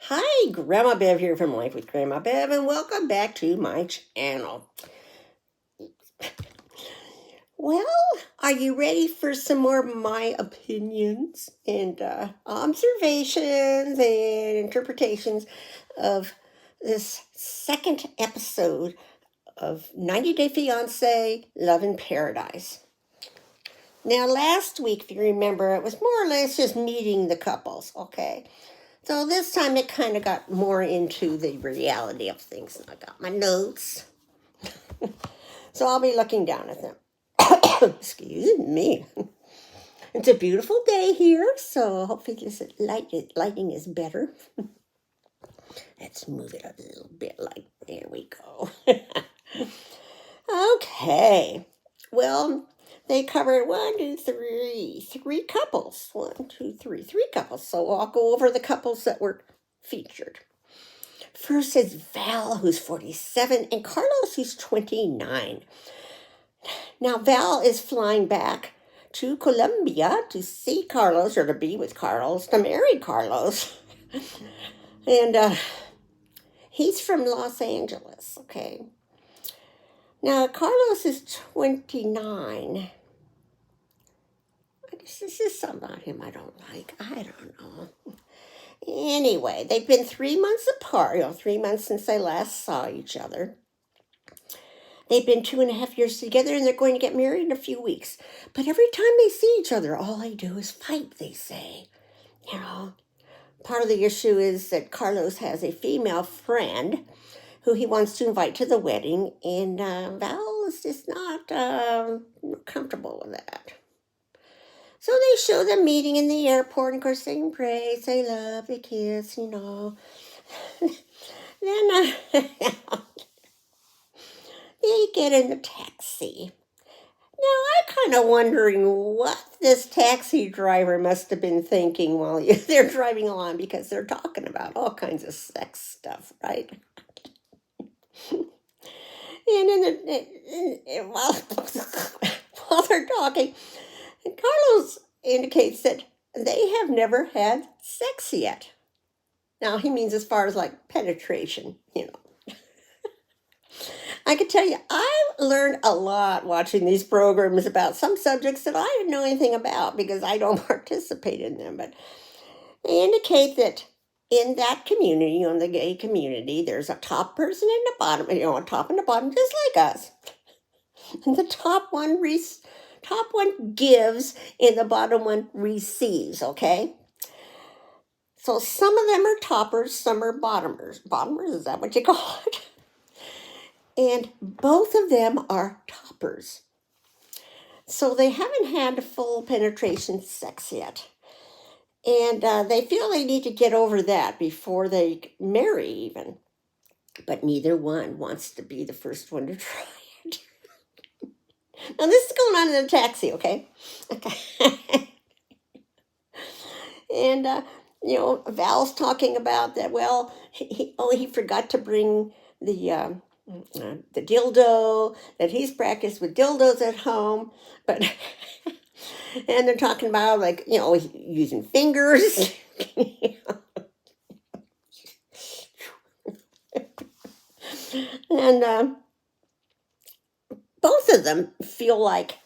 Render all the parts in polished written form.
Hi, Grandma Bev here from Life with Grandma Bev, and welcome back to my channel. Well, are you ready for some more of my opinions and observations and interpretations of this second episode of 90 Day Fiancé Love in Paradise? Now, last week, if you remember, it was more or less just meeting the couples, okay? So this time it kind of got more into the reality of things. And I got my notes. So I'll be looking down at them. Excuse me. It's a beautiful day here, so hopefully this lighting is better. Let's move it a little bit. There we go. Okay. Well, they covered three couples. Three couples. So I'll go over the couples that were featured. First is Val, who's 47, and Carlos, who's 29. Now, Val is flying back to Colombia to see Carlos, or to be with Carlos, to marry Carlos. And he's from Los Angeles, okay? Now, Carlos is 29. This is something about him I don't like. I don't know. Anyway, they've been 3 months apart, 3 months since they last saw each other. They've been 2.5 years together, and they're going to get married in a few weeks. But every time they see each other, all they do is fight, they say. Part of the issue is that Carlos has a female friend who he wants to invite to the wedding, and Val is just not comfortable with that. So they show them meeting in the airport, and of course they embrace, they love, they kiss, Then they get in the taxi. Now, I'm kind of wondering what this taxi driver must have been thinking while they're driving along, because they're talking about all kinds of sex stuff, right? And while they're talking, Carlos indicates that they have never had sex yet. Now, he means as far as like penetration, I can tell you, I've learned a lot watching these programs about some subjects that I didn't know anything about because I don't participate in them. But they indicate that in that community, the gay community, there's a top person and a bottom, a top and a bottom, just like us. And the top one gives and the bottom one receives, okay? So some of them are toppers, some are bottomers. Bottomers, is that what you call it? And both of them are toppers. So they haven't had full penetration sex yet. And they feel they need to get over that before they marry even. But neither one wants to be the first one to try it. Now this is going on in the taxi, okay? Okay. And, Val's talking about that, well, he forgot to bring the dildo, that he's practiced with dildos at home, but and they're talking about using fingers. And both of them feel like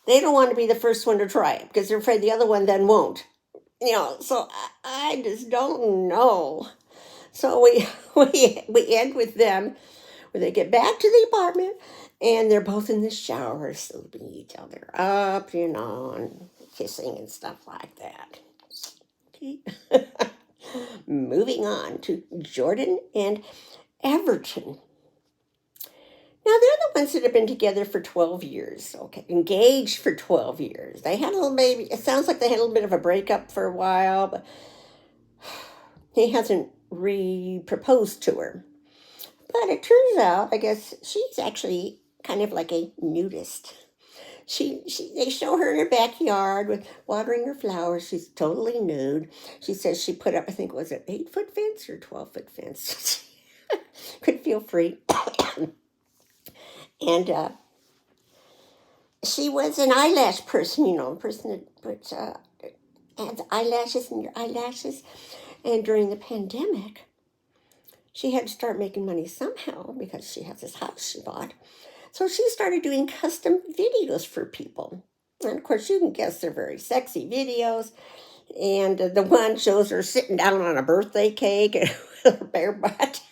they don't want to be the first one to try it because they're afraid the other one then won't. So I just don't know. So we end with them where they get back to the apartment and they're both in the shower, soaping each other up, and kissing and stuff like that. Okay. Moving on to Jordan and Everton. Now, they're the ones that have been together for 12 years, okay, engaged for 12 years. They had a little baby. It sounds like they had a little bit of a breakup for a while, but he hasn't re-proposed to her. But it turns out, I guess, she's actually kind of like a nudist. They show her in her backyard with watering her flowers. She's totally nude. She says she put up, I think, was it 8-foot fence or 12-foot fence? Could feel free. And she was an eyelash person, a person that puts adds eyelashes in your eyelashes. And during the pandemic, she had to start making money somehow because she has this house she bought. So she started doing custom videos for people. And of course, you can guess they're very sexy videos. And the one shows her sitting down on a birthday cake and with her bare butt.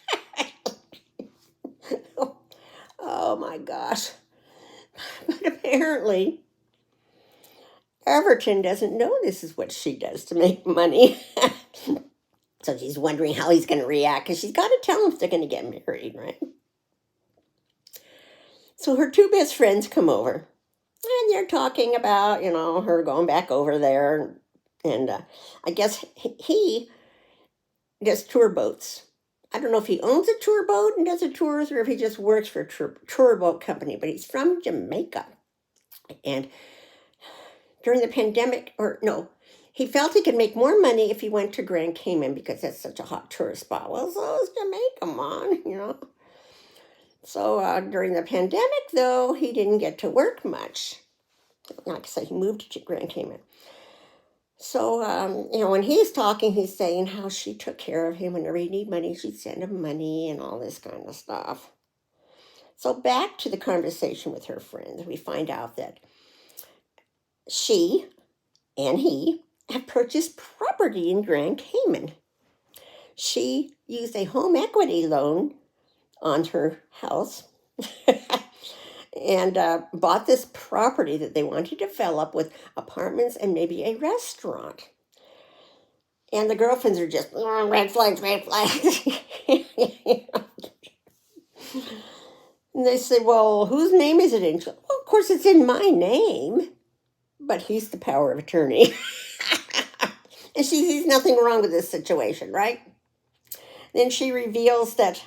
Oh my gosh. But apparently, Everton doesn't know this is what she does to make money. So she's wondering how he's going to react because she's got to tell him if they're going to get married, right? So her two best friends come over and they're talking about, her going back over there. And I guess he does tour boats. I don't know if he owns a tour boat and does a tours or if he just works for a tour boat company, but he's from Jamaica. And during the pandemic, he felt he could make more money if he went to Grand Cayman because that's such a hot tourist spot. Well, so is Jamaica, man, So during the pandemic, though, he didn't get to work much. Like I said, he moved to Grand Cayman. So, when he's talking, he's saying how she took care of him. Whenever he needed money, she'd send him money and all this kind of stuff. So back to the conversation with her friends, we find out that she and he have purchased property in Grand Cayman. She used a home equity loan on her house and bought this property that they wanted to develop with apartments and maybe a restaurant. And the girlfriends are just, red flags, red flags. And they say, well, whose name is it in? Well, of course, it's in my name, but he's the power of attorney. And she sees nothing wrong with this situation, right? Then she reveals that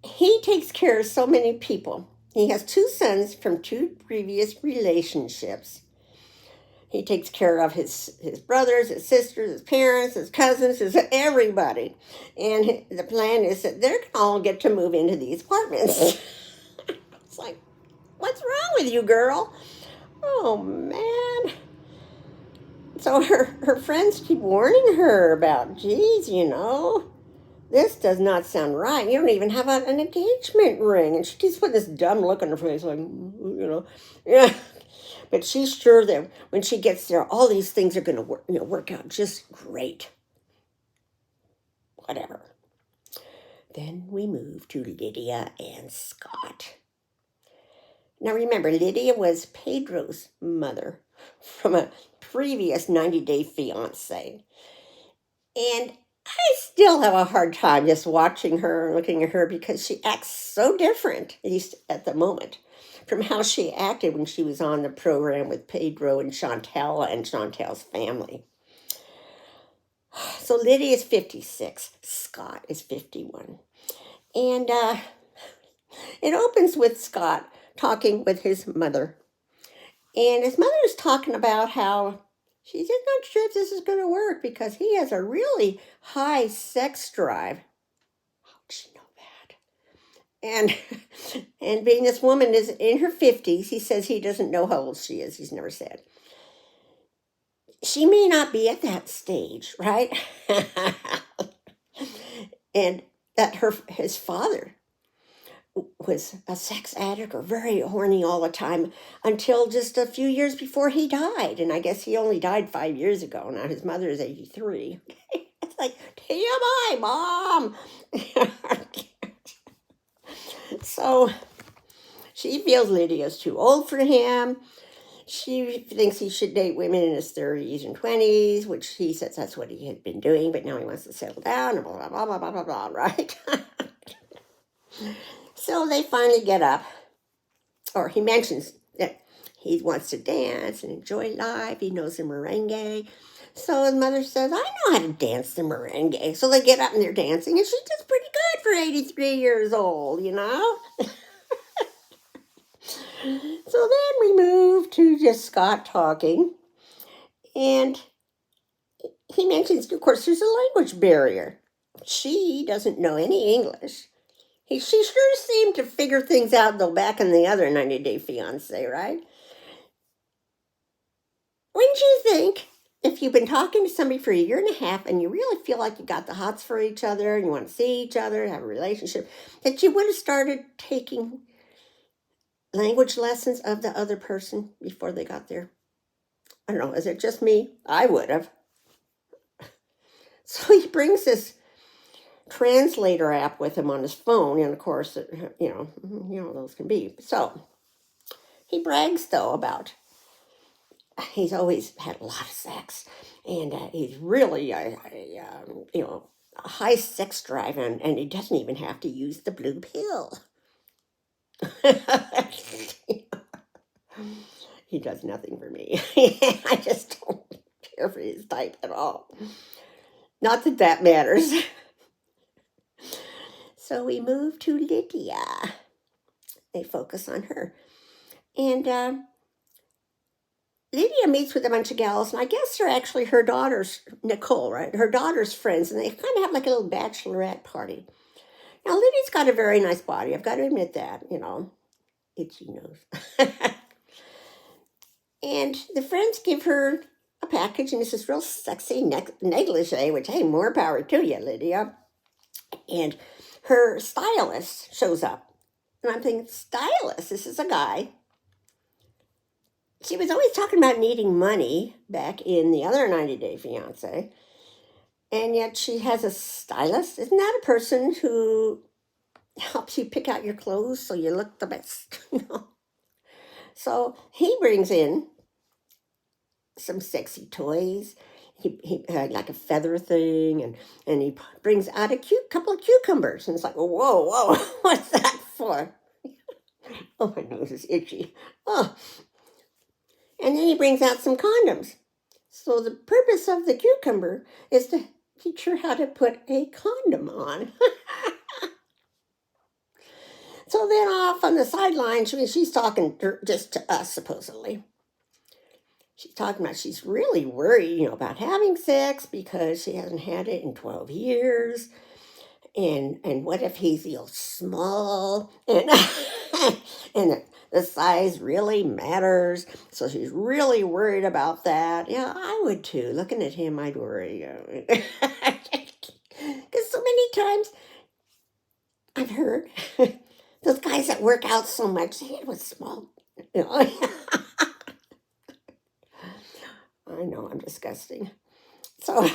he takes care of so many people. He has two sons from two previous relationships. He takes care of his brothers, his sisters, his parents, his cousins, his everybody. And the plan is that they're going to all get to move into these apartments. It's like, what's wrong with you, girl? Oh, man. So her friends keep warning her about, geez, this does not sound right. You don't even have an engagement ring. And she keeps putting this dumb look on her face like, yeah. But she's sure that when she gets there, all these things are going to work out just great. Whatever. Then we move to Lydia and Scott. Now remember, Lydia was Pedro's mother from a previous 90-day fiancé. And I still have a hard time just watching her and looking at her because she acts so different, at least at the moment, from how she acted when she was on the program with Pedro and Chantel and Chantel's family. So Lydia is 56. Scott is 51. And it opens with Scott talking with his mother. And his mother is talking about how she's just not sure if this is going to work because he has a really high sex drive. How did she know that? And being this woman is in her 50s, he says he doesn't know how old she is. He's never said. She may not be at that stage, right? And that his father was a sex addict or very horny all the time until just a few years before he died. And I guess he only died 5 years ago. Now his mother is 83. It's like, TMI, Mom. So she feels Lydia's too old for him. She thinks he should date women in his 30s and 20s, which he says that's what he had been doing, but now he wants to settle down and blah, blah, blah, blah, blah, blah, right? So they finally get up, or he mentions that he wants to dance and enjoy life. He knows the merengue. So his mother says, I know how to dance the merengue. So they get up and they're dancing, and she does pretty good for 83 years old, So then we move to just Scott talking, and he mentions, of course, there's a language barrier. She doesn't know any English. She sure seemed to figure things out, though, back in the other 90-day fiancé, right? Wouldn't you think if you've been talking to somebody for a year and a half and you really feel like you got the hots for each other and you want to see each other, have a relationship, that you would have started taking language lessons of the other person before they got there. I don't know, is it just me? I would have. So he brings this translator app with him on his phone, and of course, those can be. So he brags though about he's always had a lot of sex, and he's really a high sex drive, and he doesn't even have to use the blue pill. He does nothing for me. I just don't care for his type at all. Not that that matters. So we move to Lydia. They focus on her. And Lydia meets with a bunch of gals, and I guess they're actually her daughter's, Nicole, right? Her daughter's friends, and they kind of have like a little bachelorette party. Now, Lydia's got a very nice body. I've got to admit that, itchy nose. And the friends give her a package, and it's this real sexy negligee, which, hey, more power to you, Lydia. And her stylist shows up. And I'm thinking, stylist? This is a guy. She was always talking about needing money back in the other 90 Day Fiancé. And yet she has a stylist. Isn't that a person who helps you pick out your clothes so you look the best? So he brings in some sexy toys. He had like a feather thing, and he brings out a couple of cucumbers. And it's like, whoa, what's that for? Oh, my nose is itchy. Oh. And then he brings out some condoms. So the purpose of the cucumber is to teach her how to put a condom on. So then off on the sideline, she's talking just to us, supposedly. She's talking about she's really worried, about having sex because she hasn't had it in 12 years. And what if he feels small? And, and the size really matters. So she's really worried about that. Yeah, I would too. Looking at him, I'd worry. Because so many times I've heard those guys that work out so much, their head was small. I know, I'm disgusting. So,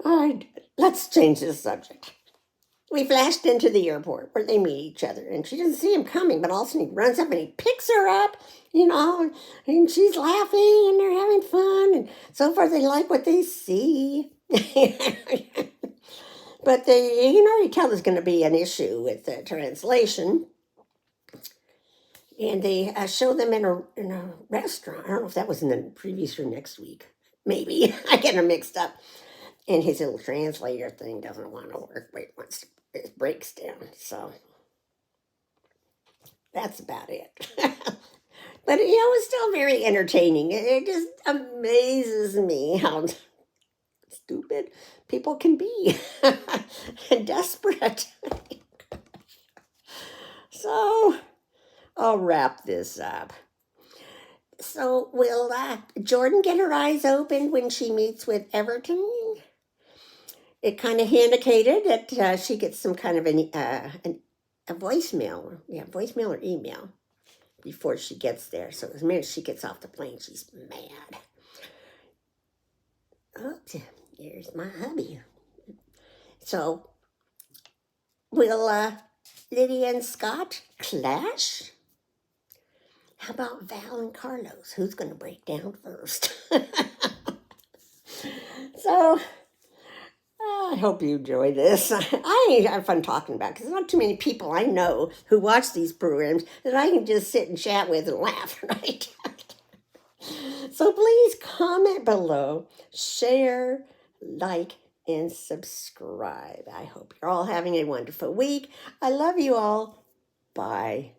all right, let's change the subject. We flashed into the airport where they meet each other, and she doesn't see him coming, but all of a sudden he runs up and he picks her up, and she's laughing and they're having fun, and so far they like what they see. But you can already tell there's going to be an issue with the translation. And they show them in a restaurant. I don't know if that was in the previous or next week. Maybe. I get them mixed up. And his little translator thing doesn't want to work. It breaks down. So that's about it. But, it's still very entertaining. It just amazes me how stupid people can be and desperate. So I'll wrap this up. So will Jordan get her eyes open when she meets with Everton? It kind of indicated that she gets some kind of a voicemail. Yeah, voicemail or email before she gets there. So the minute she gets off the plane, she's mad. Oops, here's my hubby. So will Lydia and Scott clash? How about Val and Carlos? Who's going to break down first? So I hope you enjoy this. I have fun talking about it because there's not too many people I know who watch these programs that I can just sit and chat with and laugh, right? So please comment below, share, like, and subscribe. I hope you're all having a wonderful week. I love you all. Bye.